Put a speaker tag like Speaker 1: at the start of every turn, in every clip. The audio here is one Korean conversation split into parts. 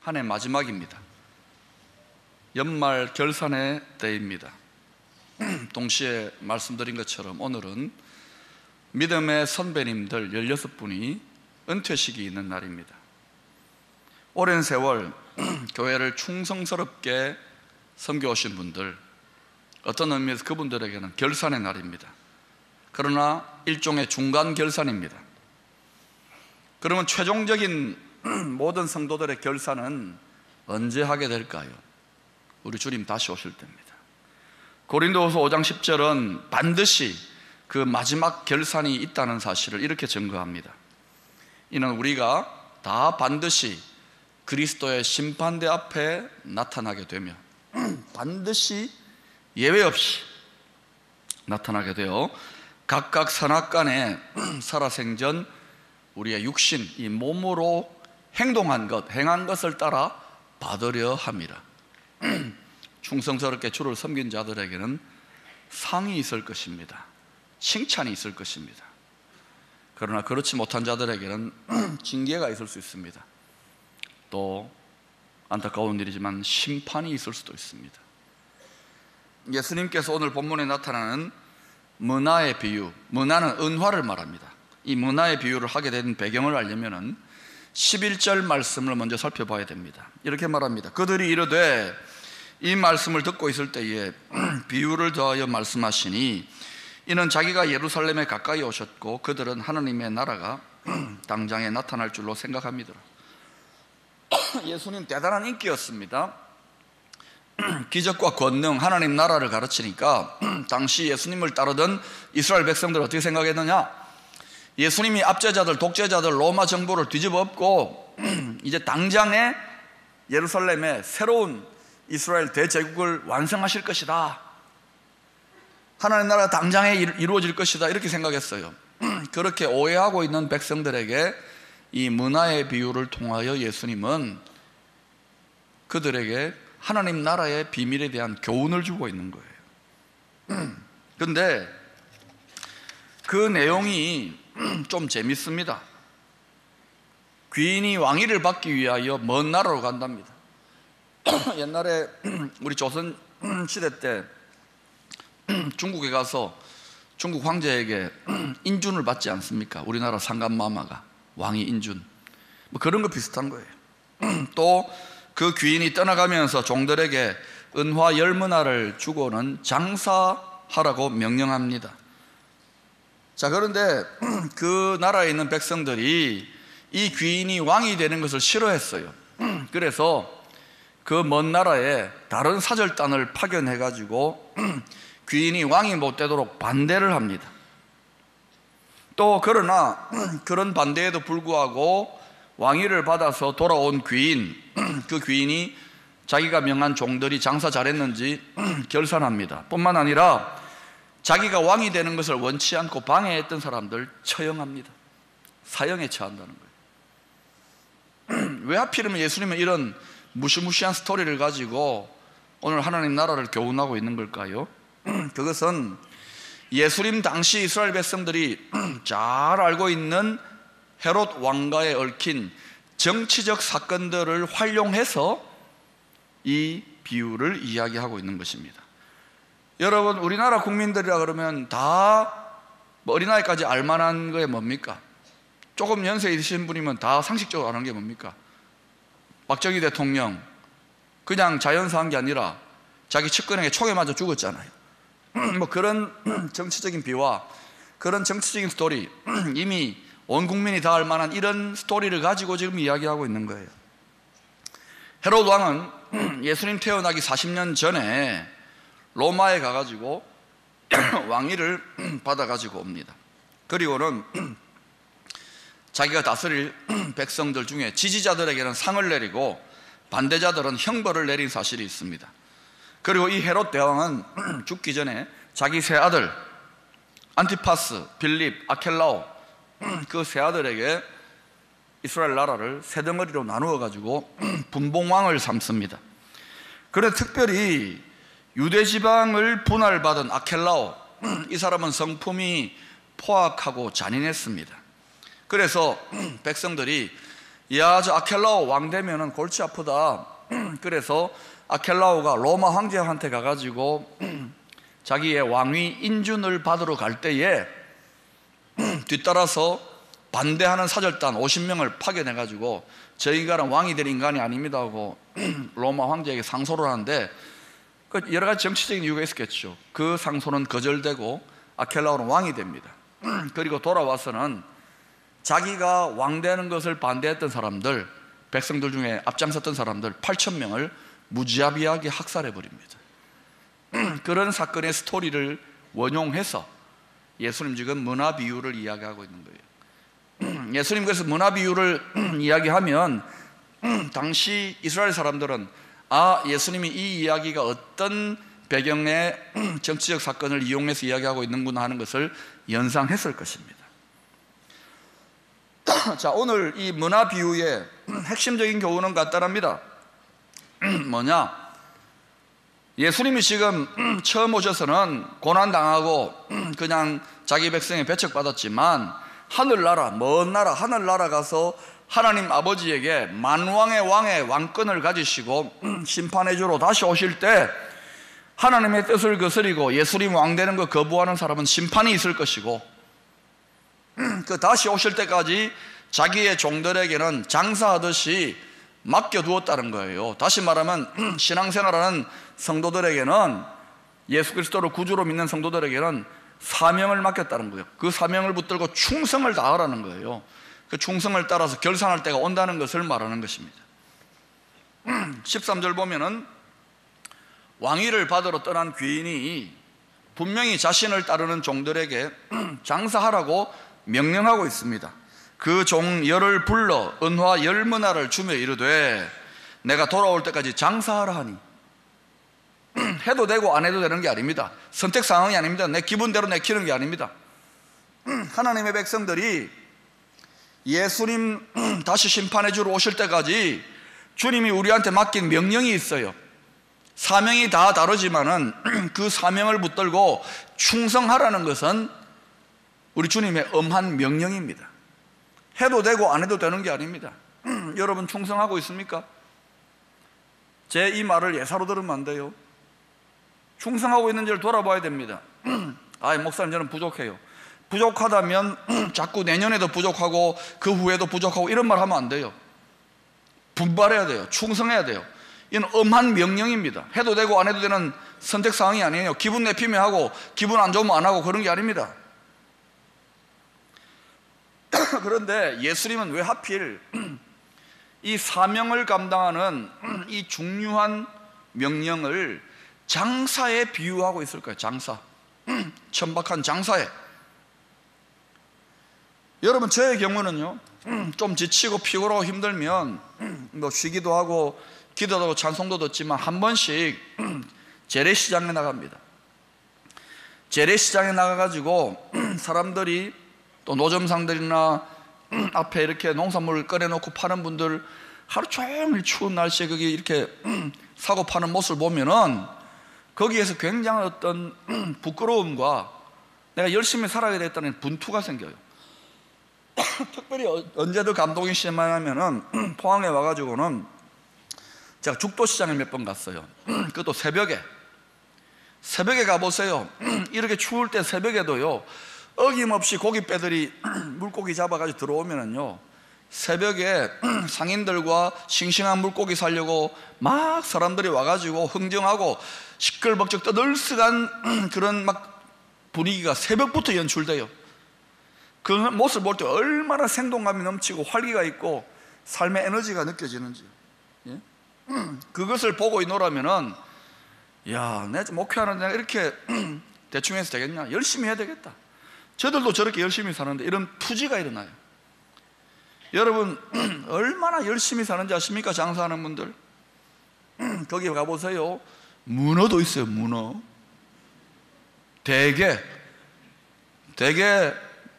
Speaker 1: 한 해 마지막입니다. 연말 결산의 때입니다. 동시에 말씀드린 것처럼 오늘은 믿음의 선배님들 16분이 은퇴식이 있는 날입니다. 오랜 세월 교회를 충성스럽게 섬겨오신 분들, 어떤 의미에서 그분들에게는 결산의 날입니다. 그러나 일종의 중간 결산입니다. 그러면 최종적인 모든 성도들의 결산은 언제 하게 될까요? 우리 주님 다시 오실 때입니다. 고린도후서 5장 10절은 반드시 그 마지막 결산이 있다는 사실을 이렇게 증거합니다. 이는 우리가 다 반드시 그리스도의 심판대 앞에 나타나게 되며 반드시 예외 없이 나타나게 되어 각각 선악간에 살아생전 우리의 육신, 이 몸으로 행동한 것, 행한 것을 따라 받으려 함이라. 충성스럽게 주를 섬긴 자들에게는 상이 있을 것입니다. 칭찬이 있을 것입니다. 그러나 그렇지 못한 자들에게는 징계가 있을 수 있습니다. 또 안타까운 일이지만 심판이 있을 수도 있습니다. 예수님께서 오늘 본문에 나타나는 문화의 비유, 문화는 은화를 말합니다. 이 문화의 비유를 하게 된 배경을 알려면 11절 말씀을 먼저 살펴봐야 됩니다. 이렇게 말합니다. 그들이 이르되 이 말씀을 듣고 있을 때에 비유를 더하여 말씀하시니 이는 자기가 예루살렘에 가까이 오셨고 그들은 하나님의 나라가 당장에 나타날 줄로 생각합니다. 예수님 대단한 인기였습니다. 기적과 권능, 하나님 나라를 가르치니까 당시 예수님을 따르던 이스라엘 백성들 어떻게 생각했느냐? 예수님이 압제자들, 독재자들, 로마 정부를 뒤집어 엎고 이제 당장에 예루살렘에 새로운 이스라엘 대제국을 완성하실 것이다. 하나님 나라가 당장에 이루어질 것이다. 이렇게 생각했어요. 그렇게 오해하고 있는 백성들에게 이 문화의 비유를 통하여 예수님은 그들에게 하나님 나라의 비밀에 대한 교훈을 주고 있는 거예요. 그런데 그 내용이 좀 재밌습니다. 귀인이 왕위를 받기 위하여 먼 나라로 간답니다. 옛날에 우리 조선 시대 때 중국에 가서 중국 황제에게 인준을 받지 않습니까? 우리나라 상감마마가 왕이 인준, 뭐 그런 거 비슷한 거예요. 또 그 귀인이 떠나가면서 종들에게 은화 10문화를 주고는 장사하라고 명령합니다. 자, 그런데 그 나라에 있는 백성들이 이 귀인이 왕이 되는 것을 싫어했어요. 그래서 그 먼 나라에 다른 사절단을 파견해 가지고 귀인이 왕이 못 되도록 반대를 합니다. 또 그러나 그런 반대에도 불구하고 왕위를 받아서 돌아온 귀인, 그 귀인이 자기가 명한 종들이 장사 잘했는지 결산합니다. 뿐만 아니라 자기가 왕이 되는 것을 원치 않고 방해했던 사람들 처형합니다. 사형에 처한다는 거예요. 왜 하필이면 예수님은 이런 무시무시한 스토리를 가지고 오늘 하나님 나라를 교훈하고 있는 걸까요? 그것은 예수님 당시 이스라엘 백성들이 잘 알고 있는 헤롯 왕가에 얽힌 정치적 사건들을 활용해서 이 비유를 이야기하고 있는 것입니다. 여러분, 우리나라 국민들이라 그러면 다 어린아이까지 알만한 게 뭡니까? 조금 연세 있으신 분이면 다 상식적으로 아는 게 뭡니까? 박정희 대통령 그냥 자연사한 게 아니라 자기 측근에게 총에 맞아 죽었잖아요. 뭐 그런 정치적인 비화, 그런 정치적인 스토리, 이미 온 국민이 다 알만한 이런 스토리를 가지고 지금 이야기하고 있는 거예요. 헤롯 왕은 예수님 태어나기 40년 전에 로마에 가가지고 왕위를 받아가지고 옵니다. 그리고는 자기가 다스릴 백성들 중에 지지자들에게는 상을 내리고 반대자들은 형벌을 내린 사실이 있습니다. 그리고 이 헤롯 대왕은 죽기 전에 자기 세 아들 안티파스, 빌립, 아켈라오, 그 세 아들에게 이스라엘 나라를 세 덩어리로 나누어 가지고 분봉왕을 삼습니다. 그런데 특별히 유대 지방을 분할받은 아켈라오, 이 사람은 성품이 포악하고 잔인했습니다. 그래서 백성들이 야, 저 아켈라오 왕 되면은 골치 아프다. 그래서 아켈라오가 로마 황제한테 가가지고 자기의 왕위 인준을 받으러 갈 때에 뒤따라서 반대하는 사절단 50명을 파견해가지고 저 인간은 왕이 될 인간이 아닙니다 하고 로마 황제에게 상소를 하는데 여러 가지 정치적인 이유가 있었겠죠. 그 상소는 거절되고 아켈라오는 왕이 됩니다. 그리고 돌아와서는 자기가 왕 되는 것을 반대했던 사람들, 백성들 중에 앞장섰던 사람들 8,000명을 무지하비하게 학살해 버립니다. 그런 사건의 스토리를 원용해서 예수님 지금 문화 비유를 이야기하고 있는 거예요. 예수님 그래서 문화 비유를 이야기하면 당시 이스라엘 사람들은 예수님이 이 이야기가 어떤 배경의 정치적 사건을 이용해서 이야기하고 있는구나 하는 것을 연상했을 것입니다. 자, 오늘 이 문화 비유의 핵심적인 교훈은 간단합니다. 뭐냐? 예수님이 지금 처음 오셔서는 고난당하고 그냥 자기 백성에 배척받았지만 하늘나라, 먼 나라, 하늘나라 가서 하나님 아버지에게 만왕의 왕의 왕권을 가지시고 심판의 주로 다시 오실 때 하나님의 뜻을 거스리고 예수님 왕 되는 거 거부하는 사람은 심판이 있을 것이고 그 다시 오실 때까지 자기의 종들에게는 장사하듯이 맡겨두었다는 거예요. 다시 말하면 신앙생활하는 성도들에게는, 예수 그리스도를 구주로 믿는 성도들에게는 사명을 맡겼다는 거예요. 그 사명을 붙들고 충성을 다하라는 거예요. 그 충성을 따라서 결산할 때가 온다는 것을 말하는 것입니다. 13절 보면은 왕위를 받으러 떠난 귀인이 분명히 자신을 따르는 종들에게 장사하라고 명령하고 있습니다. 그 종 열을 불러 은화 10문화를 주며 이르되 내가 돌아올 때까지 장사하라 하니. 해도 되고 안 해도 되는 게 아닙니다. 선택 상황이 아닙니다. 내 기분대로 내키는 게 아닙니다. 하나님의 백성들이 예수님 다시 심판해 주러 오실 때까지 주님이 우리한테 맡긴 명령이 있어요. 사명이 다 다르지만은 그 사명을 붙들고 충성하라는 것은 우리 주님의 엄한 명령입니다. 해도 되고 안 해도 되는 게 아닙니다. 여러분 충성하고 있습니까? 제 이 말을 예사로 들으면 안 돼요. 충성하고 있는지를 돌아봐야 됩니다. 목사님 저는 부족해요. 부족하다면 자꾸 내년에도 부족하고 그 후에도 부족하고 이런 말 하면 안 돼요. 분발해야 돼요. 충성해야 돼요. 이건 엄한 명령입니다. 해도 되고 안 해도 되는 선택사항이 아니에요. 기분 내피면 하고 기분 안 좋으면 안 하고 그런 게 아닙니다. 그런데 예수님은 왜 하필 이 사명을 감당하는 이 중요한 명령을 장사에 비유하고 있을까요? 장사, 천박한 장사에. 여러분 저의 경우는요, 좀 지치고 피곤하고 힘들면 뭐 쉬기도 하고 기도도 하고 찬송도 듣지만 한 번씩 재래시장에 나갑니다. 재래시장에 나가가지고 사람들이 또 노점상들이나 앞에 이렇게 농산물을 꺼내놓고 파는 분들 하루 종일 추운 날씨에 거기 이렇게 사고 파는 모습을 보면은 거기에서 굉장한 어떤 부끄러움과 내가 열심히 살아야 되겠다는 분투가 생겨요. 특별히 언제 더 감동이 심하냐면은 포항에 와가지고는 제가 죽도시장에 몇 번 갔어요. 그것도 새벽에 가보세요. 이렇게 추울 때 새벽에도요 어김없이 고깃배들이 물고기 잡아가지고 들어오면은요 새벽에 상인들과 싱싱한 물고기 사려고 막 사람들이 와가지고 흥정하고 시끌벅적 떠들썩한 그런 막 분위기가 새벽부터 연출돼요. 그 모습을 볼 때 얼마나 생동감이 넘치고 활기가 있고 삶의 에너지가 느껴지는지요. 예? 그것을 보고 있노라면은 야, 내가 목회하는 데가 이렇게 대충 해서 되겠냐? 열심히 해야 되겠다. 저들도 저렇게 열심히 사는데 이런 투지가 일어나요. 여러분 얼마나 열심히 사는지 아십니까? 장사하는 분들 거기 가보세요. 문어도 있어요. 문어 대게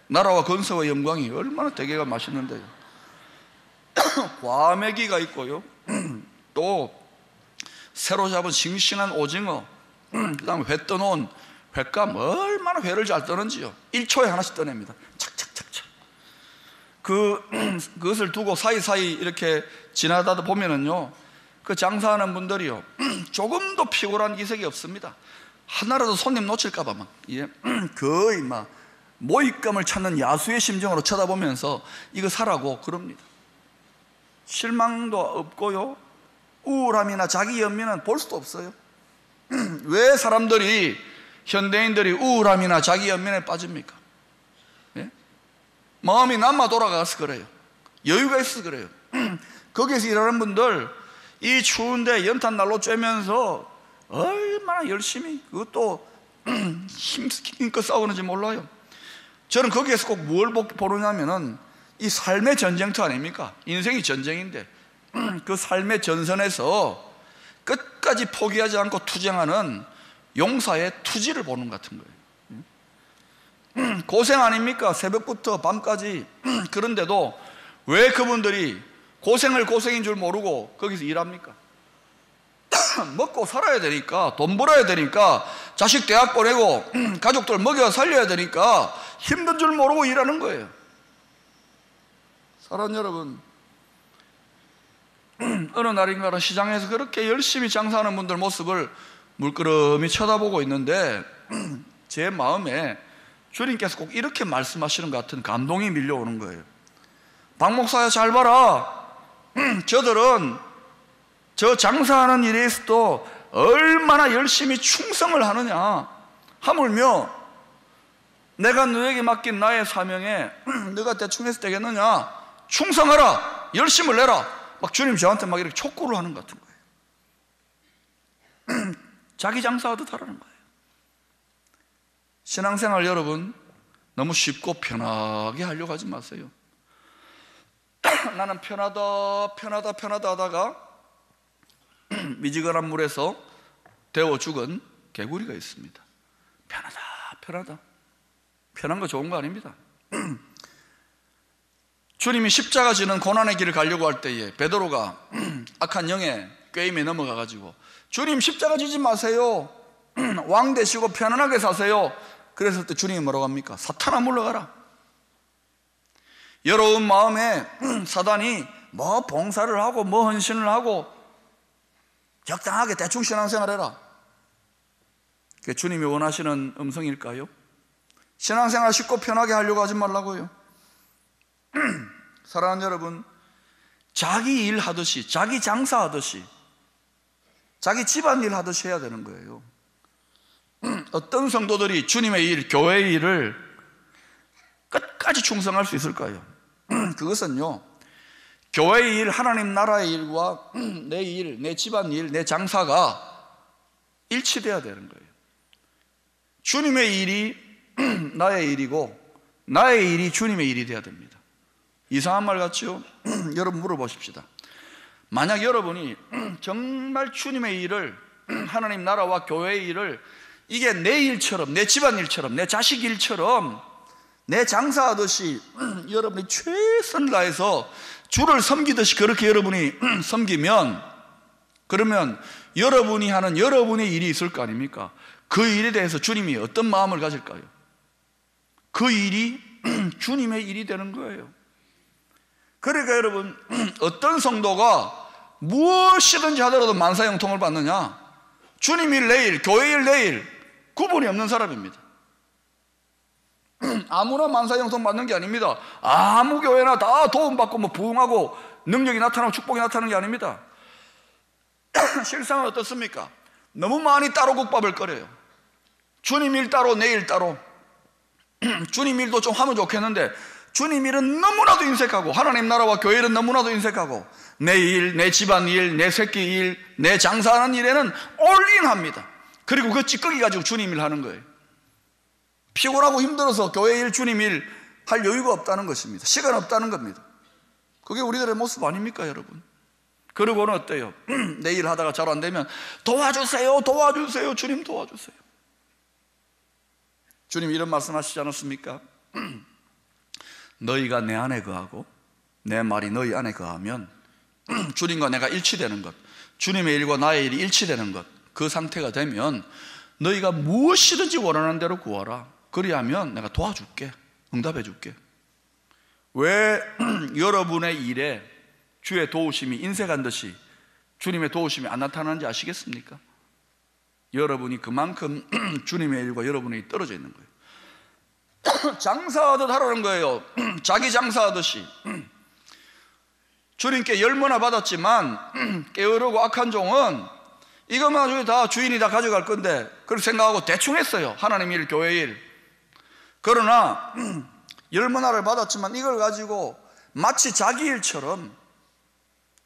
Speaker 1: 나라와 건설와 영광이 얼마나 대게가 맛있는데요. 과메기가 있고요. 또 새로 잡은 싱싱한 오징어, 그 다음에 회 떠놓은 횟감, 얼마나 회를 잘 떠는지요. 1초에 하나씩 떠냅니다. 착착착착. 그것을 두고 사이사이 이렇게 지나다 보면은요, 그 장사하는 분들이요, 조금도 피곤한 기색이 없습니다. 하나라도 손님 놓칠까봐 막, 거의 막 모잇감을 찾는 야수의 심정으로 쳐다보면서 이거 사라고 그럽니다. 실망도 없고요, 우울함이나 자기 연민은 볼 수도 없어요. 왜 사람들이, 현대인들이 우울함이나 자기 연민에 빠집니까? 예? 마음이 남아 돌아가서 그래요. 여유가 있어서 그래요. 거기에서 일하는 분들, 이 추운데 연탄난로 쬐면서 얼마나 열심히, 그것도 힘껏 싸우는지 몰라요. 저는 거기에서 꼭 뭘 보느냐면은 이 삶의 전쟁터 아닙니까? 인생이 전쟁인데 그 삶의 전선에서 끝까지 포기하지 않고 투쟁하는 용사의 투지를 보는 것 같은 거예요. 고생 아닙니까? 새벽부터 밤까지. 그런데도 왜 그분들이 고생인 줄 모르고 거기서 일합니까? 먹고 살아야 되니까, 돈 벌어야 되니까, 자식 대학 보내고 가족들 먹여 살려야 되니까 힘든 줄 모르고 일하는 거예요. 사랑하는 여러분, 어느 날인가는 시장에서 그렇게 열심히 장사하는 분들 모습을 물끄러미 쳐다보고 있는데 제 마음에 주님께서 꼭 이렇게 말씀하시는 것 같은 감동이 밀려오는 거예요. 박 목사야, 잘 봐라. 저들은 저 장사하는 일에 있어도 얼마나 열심히 충성을 하느냐. 하물며 내가 너에게 맡긴 나의 사명에 너가 대충 해서 되겠느냐. 충성하라, 열심을 내라. 막 주님 저한테 막 이렇게 촉구를 하는 것 같은 거예요. 자기 장사하듯 하라는 거예요. 신앙생활 여러분, 너무 쉽고 편하게 하려고 하지 마세요. 나는 편하다 하다가 미지근한 물에서 데워 죽은 개구리가 있습니다. 편하다. 편한 거 좋은 거 아닙니다. 주님이 십자가 지는 고난의 길을 가려고 할 때에 베드로가 악한 영의 꾀임에 넘어가가지고 주님 십자가 지지 마세요. 왕 되시고 편안하게 사세요. 그랬을 때 주님이 뭐라고 합니까? 사탄아 물러가라. 여러분 마음에 사단이 뭐 봉사를 하고 뭐 헌신을 하고 적당하게 대충 신앙생활해라. 그게 주님이 원하시는 음성일까요? 신앙생활 쉽고 편하게 하려고 하지 말라고요. 사랑하는 여러분, 자기 일 하듯이, 자기 장사하듯이, 자기 집안일 하듯이 해야 되는 거예요. 어떤 성도들이 주님의 일, 교회의 일을 끝까지 충성할 수 있을까요? 그것은요, 교회의 일, 하나님 나라의 일과 내 일, 내 집안일, 내 장사가 일치돼야 되는 거예요. 주님의 일이 나의 일이고 나의 일이 주님의 일이 돼야 됩니다. 이상한 말 같죠? 여러분 물어보십시다. 만약 여러분이 정말 주님의 일을, 하나님 나라와 교회의 일을 이게 내 일처럼, 내 집안일처럼, 내 자식 일처럼, 내 장사하듯이 여러분이 최선을 다해서 주를 섬기듯이 그렇게 여러분이 섬기면, 그러면 여러분이 하는 여러분의 일이 있을 거 아닙니까? 그 일에 대해서 주님이 어떤 마음을 가질까요? 그 일이 주님의 일이 되는 거예요. 그러니까 여러분, 어떤 성도가 무엇이든지 하더라도 만사형통을 받느냐? 주님 일 내일, 교회 일 내일 구분이 없는 사람입니다. 아무나 만사형통 받는 게 아닙니다. 아무 교회나 다 도움받고 뭐 부흥하고 능력이 나타나고 축복이 나타나는 게 아닙니다. 실상은 어떻습니까? 너무 많이 따로 국밥을 끓여요. 주님 일 따로, 내 일 따로. 주님 일도 좀 하면 좋겠는데 주님 일은 너무나도 인색하고, 하나님 나라와 교회 일은 너무나도 인색하고, 내 일, 내 집안 일, 내 새끼 일, 내 장사하는 일에는 올인합니다. 그리고 그 찌꺼기 가지고 주님 일 하는 거예요. 피곤하고 힘들어서 교회 일, 주님 일 할 여유가 없다는 것입니다. 시간 없다는 겁니다. 그게 우리들의 모습 아닙니까, 여러분? 그리고는 어때요? 내 일 하다가 잘 안 되면 도와주세요, 주님 도와주세요. 주님 이런 말씀하시지 않았습니까? 너희가 내 안에 거하고 내 말이 너희 안에 거하면 주님과 내가 일치되는 것, 주님의 일과 나의 일이 일치되는 것, 그 상태가 되면 너희가 무엇이든지 원하는 대로 구하라. 그리하면 내가 도와줄게, 응답해 줄게. 왜 여러분의 일에 주의 도우심이 인색한 듯이 주님의 도우심이 안 나타나는지 아시겠습니까? 여러분이 그만큼 주님의 일과 여러분의 일이 떨어져 있는 거예요. 장사하듯 하라는 거예요. 자기 장사하듯이. 주님께 열무나 받았지만 게으르고 악한 종은 이것만 가지고 다 주인이 다 가져갈 건데 그렇게 생각하고 대충 했어요. 하나님 일, 교회 일. 그러나 열무나를 받았지만 이걸 가지고 마치 자기 일처럼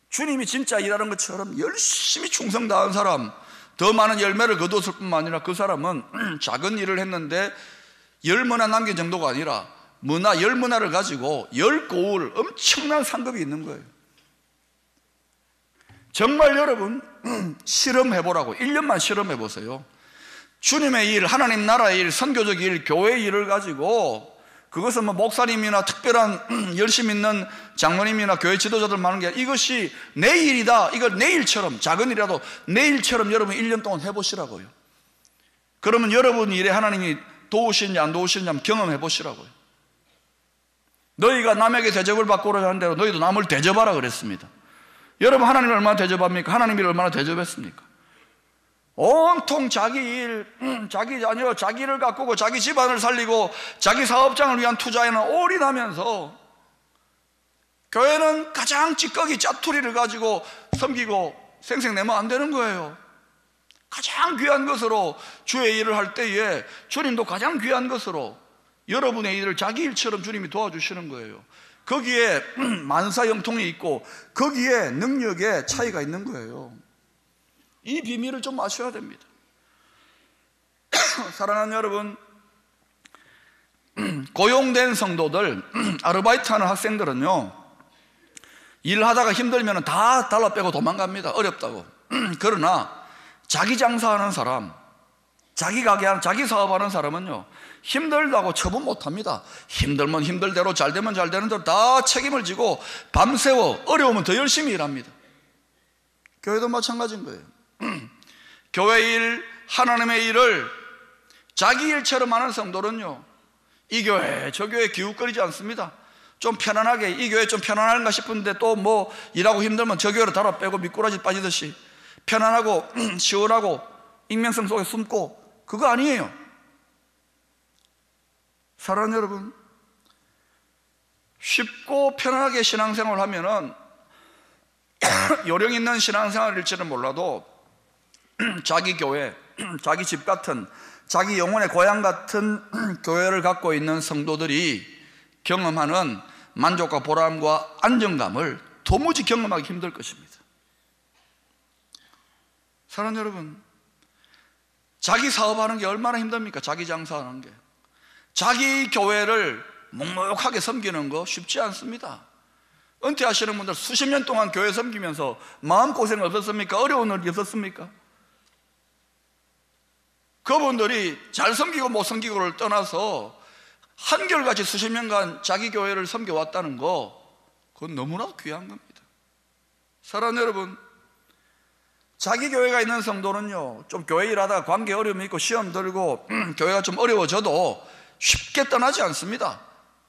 Speaker 1: 주님이 진짜 일하는 것처럼 열심히 충성 다한 사람, 더 많은 열매를 거두었을 뿐만 아니라 그 사람은 작은 일을 했는데 열무나 남긴 정도가 아니라 열무나를 가지고 10고울 엄청난 상급이 있는 거예요. 정말 여러분 실험해보라고 1년만 실험해보세요. 주님의 일, 하나님 나라의 일, 선교적 일, 교회 일을 가지고 그것은 뭐 목사님이나 특별한 열심 있는 장로님이나 교회 지도자들 많은 게 아니라 이것이 내 일이다. 이걸 내 일처럼, 작은 일이라도 내 일처럼 여러분 1년 동안 해보시라고요. 그러면 여러분 일에 하나님이 도우시는지 안 도우시는지 한번 경험해 보시라고요. 너희가 남에게 대접을 받고자 하는 대로 너희도 남을 대접하라 그랬습니다. 여러분 하나님을 얼마나 대접합니까? 하나님을 얼마나 대접했습니까? 온통 자기 일, 자기 자녀, 자기 일을 가꾸고 자기 집안을 살리고 자기 사업장을 위한 투자에는 올인하면서 교회는 가장 찌꺼기 짜투리를 가지고 섬기고 생색내면 안 되는 거예요. 가장 귀한 것으로 주의 일을 할 때에 주님도 가장 귀한 것으로 여러분의 일을 자기 일처럼 주님이 도와주시는 거예요. 거기에 만사형통이 있고 거기에 능력의 차이가 있는 거예요. 이 비밀을 좀 아셔야 됩니다. 사랑하는 여러분, 고용된 성도들, 아르바이트하는 학생들은요 일하다가 힘들면 다 달라 빼고 도망갑니다. 어렵다고. 그러나 자기 장사하는 사람, 자기 가게하는, 자기 사업하는 사람은요 힘들다고 처분 못합니다. 힘들면 힘들대로, 잘되면 잘되는 대로 다 책임을 지고 밤새워 어려우면 더 열심히 일합니다. 교회도 마찬가지인 거예요. 교회 일, 하나님의 일을 자기 일처럼 하는 성도는요 이 교회 저 교회 기웃거리지 않습니다. 좀 편안하게 이 교회 좀 편안한가 싶은데 또 뭐 일하고 힘들면 저 교회로 달아 빼고 미꾸라지 빠지듯이 편안하고 시원하고 익명성 속에 숨고 그거 아니에요. 사랑하는 여러분, 쉽고 편안하게 신앙생활을 하면은 요령 있는 신앙생활일지는 몰라도 자기 교회, 자기 집 같은, 자기 영혼의 고향 같은 교회를 갖고 있는 성도들이 경험하는 만족과 보람과 안정감을 도무지 경험하기 힘들 것입니다. 사랑하는 여러분, 자기 사업하는 게 얼마나 힘듭니까? 자기 장사하는 게. 자기 교회를 묵묵하게 섬기는 거 쉽지 않습니다. 은퇴하시는 분들 수십 년 동안 교회 섬기면서 마음고생 없었습니까? 어려운 일이 없었습니까? 그분들이 잘 섬기고 못 섬기고를 떠나서 한결같이 수십 년간 자기 교회를 섬겨왔다는 거, 그건 너무나 귀한 겁니다. 사랑하는 여러분, 자기 교회가 있는 성도는요 좀 교회 일하다가 관계 어려움이 있고 시험 들고 교회가 좀 어려워져도 쉽게 떠나지 않습니다.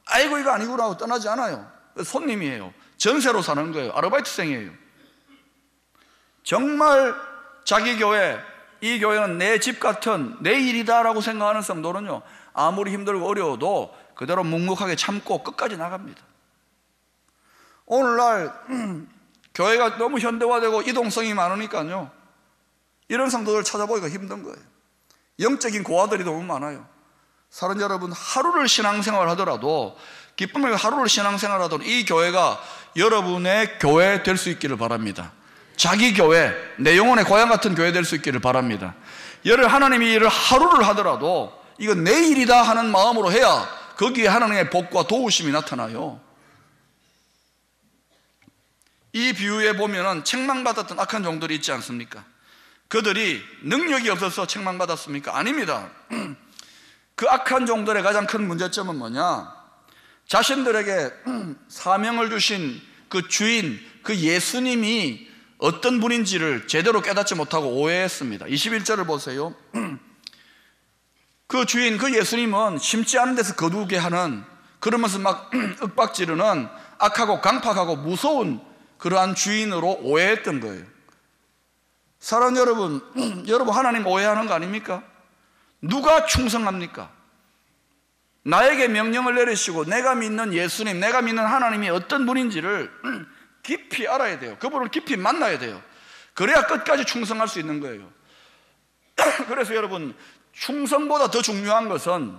Speaker 1: 아이고 이거 아니구나 하고 떠나지 않아요. 손님이에요. 전세로 사는 거예요. 아르바이트생이에요. 정말 자기 교회, 이 교회는 내 집 같은 내 일이다 라고 생각하는 성도는요 아무리 힘들고 어려워도 그대로 묵묵하게 참고 끝까지 나갑니다. 오늘날 교회가 너무 현대화되고 이동성이 많으니까요 이런 성도들 찾아보기가 힘든 거예요. 영적인 고아들이 너무 많아요. 사랑하는 여러분, 하루를 신앙생활 하더라도, 기쁨을 하루를 신앙생활 하더라도 이 교회가 여러분의 교회 될 수 있기를 바랍니다. 자기 교회, 내 영혼의 고향 같은 교회 될 수 있기를 바랍니다. 하나님이 일을 하루를 하더라도 이건 내 일이다 하는 마음으로 해야 거기에 하나님의 복과 도우심이 나타나요. 이 비유에 보면은 책망받았던 악한 종들이 있지 않습니까? 그들이 능력이 없어서 책망받았습니까? 아닙니다. 그 악한 종들의 가장 큰 문제점은 뭐냐? 자신들에게 사명을 주신 그 주인, 그 예수님이 어떤 분인지를 제대로 깨닫지 못하고 오해했습니다. 21절을 보세요. 그 주인, 그 예수님은 심지 않은 데서 거두게 하는 그러면서 막 윽박지르는 악하고 강팍하고 무서운 그러한 주인으로 오해했던 거예요. 사랑하는 여러분, 여러분 하나님 오해하는 거 아닙니까? 누가 충성합니까? 나에게 명령을 내리시고 내가 믿는 예수님, 내가 믿는 하나님이 어떤 분인지를 깊이 알아야 돼요. 그분을 깊이 만나야 돼요. 그래야 끝까지 충성할 수 있는 거예요. 그래서 여러분, 충성보다 더 중요한 것은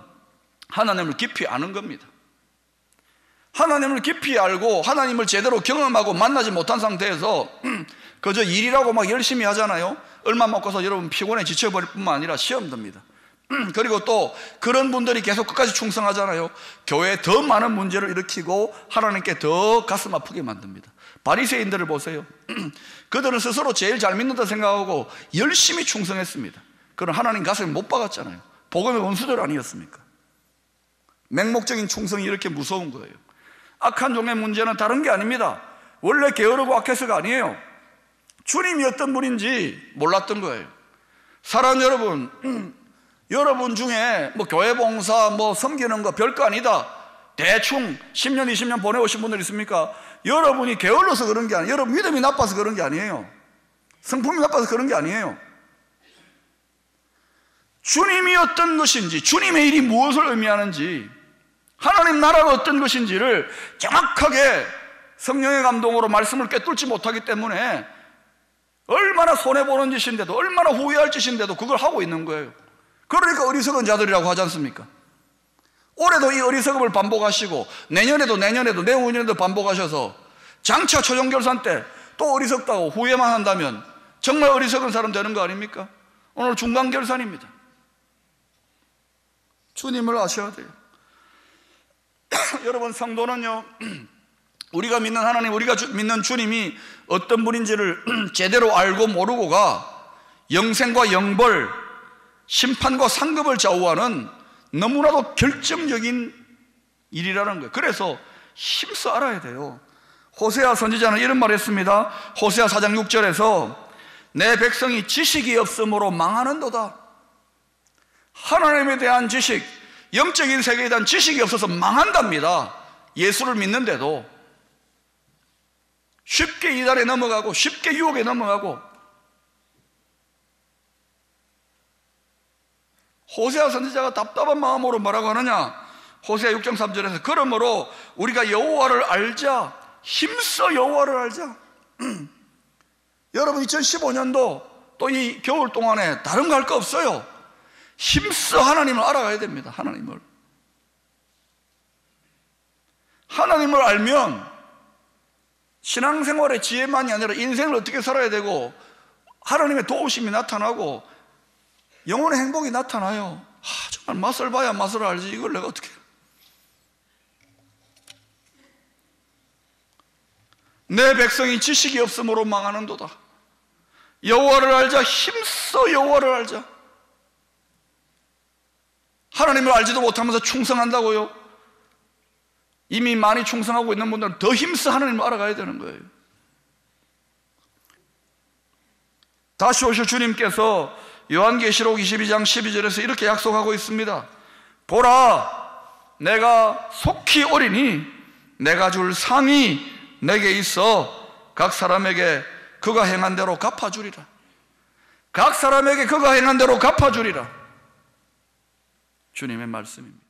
Speaker 1: 하나님을 깊이 아는 겁니다. 하나님을 깊이 알고 하나님을 제대로 경험하고 만나지 못한 상태에서 그저 일이라고 막 열심히 하잖아요. 얼마 먹고서 여러분 피곤해 지쳐버릴 뿐만 아니라 시험 듭니다. 그리고 또 그런 분들이 계속 끝까지 충성하잖아요. 교회에 더 많은 문제를 일으키고 하나님께 더 가슴 아프게 만듭니다. 바리새인들을 보세요. 그들은 스스로 제일 잘 믿는다 생각하고 열심히 충성했습니다. 그럼 하나님 가슴에 못 박았잖아요. 복음의 원수들 아니었습니까? 맹목적인 충성이 이렇게 무서운 거예요. 악한 종의 문제는 다른 게 아닙니다. 원래 게으르고 악해서가 아니에요. 주님이 어떤 분인지 몰랐던 거예요. 사랑하는 여러분, 여러분 중에 뭐 교회 봉사 뭐 섬기는 거 별거 아니다, 대충 10년 20년 보내오신 분들 있습니까? 여러분이 게을러서 그런 게 아니에요. 여러분 믿음이 나빠서 그런 게 아니에요. 성품이 나빠서 그런 게 아니에요. 주님이 어떤 것인지, 주님의 일이 무엇을 의미하는지, 하나님 나라가 어떤 것인지를 정확하게 성령의 감동으로 말씀을 꿰뚫지 못하기 때문에 얼마나 손해보는 짓인데도, 얼마나 후회할 짓인데도 그걸 하고 있는 거예요. 그러니까 어리석은 자들이라고 하지 않습니까? 올해도 이 어리석음을 반복하시고 내년에도 내후년에도 반복하셔서 장차 초정결산 때 또 어리석다고 후회만 한다면 정말 어리석은 사람 되는 거 아닙니까? 오늘 중간결산입니다. 주님을 아셔야 돼요. 여러분, 성도는요, 우리가 믿는 하나님, 우리가 믿는 주님이 어떤 분인지를 제대로 알고 모르고가 영생과 영벌, 심판과 상급을 좌우하는 너무나도 결정적인 일이라는 거예요. 그래서 힘써 알아야 돼요. 호세아 선지자는 이런 말을 했습니다. 호세아 4장 6절에서 내 백성이 지식이 없으므로 망하는도다. 하나님에 대한 지식, 영적인 세계에 대한 지식이 없어서 망한답니다. 예수를 믿는데도 쉽게 이단에 넘어가고 쉽게 유혹에 넘어가고. 호세아 선지자가 답답한 마음으로 뭐라고 하느냐? 호세아 6장 3절에서 그러므로 우리가 여호와를 알자, 힘써 여호와를 알자. 여러분 2015년도 또 이 겨울 동안에 다른 거 할 거 없어요. 힘써 하나님을 알아가야 됩니다. 하나님을 알면 신앙생활의 지혜만이 아니라 인생을 어떻게 살아야 되고 하나님의 도우심이 나타나고 영혼의 행복이 나타나요. 정말 맛을 봐야 맛을 알지 이걸 내가 어떻게. 내 백성이 지식이 없으므로 망하는도다. 여호와를 알자, 힘써 여호와를 알자. 하나님을 알지도 못하면서 충성한다고요? 이미 많이 충성하고 있는 분들은 더 힘써 하나님을 알아가야 되는 거예요. 다시 오실 주님께서 요한계시록 22장 12절에서 이렇게 약속하고 있습니다. 보라, 내가 속히 오리니 내가 줄 상이 내게 있어 각 사람에게 그가 행한 대로 갚아주리라. 각 사람에게 그가 행한 대로 갚아주리라. 주님의 말씀입니다.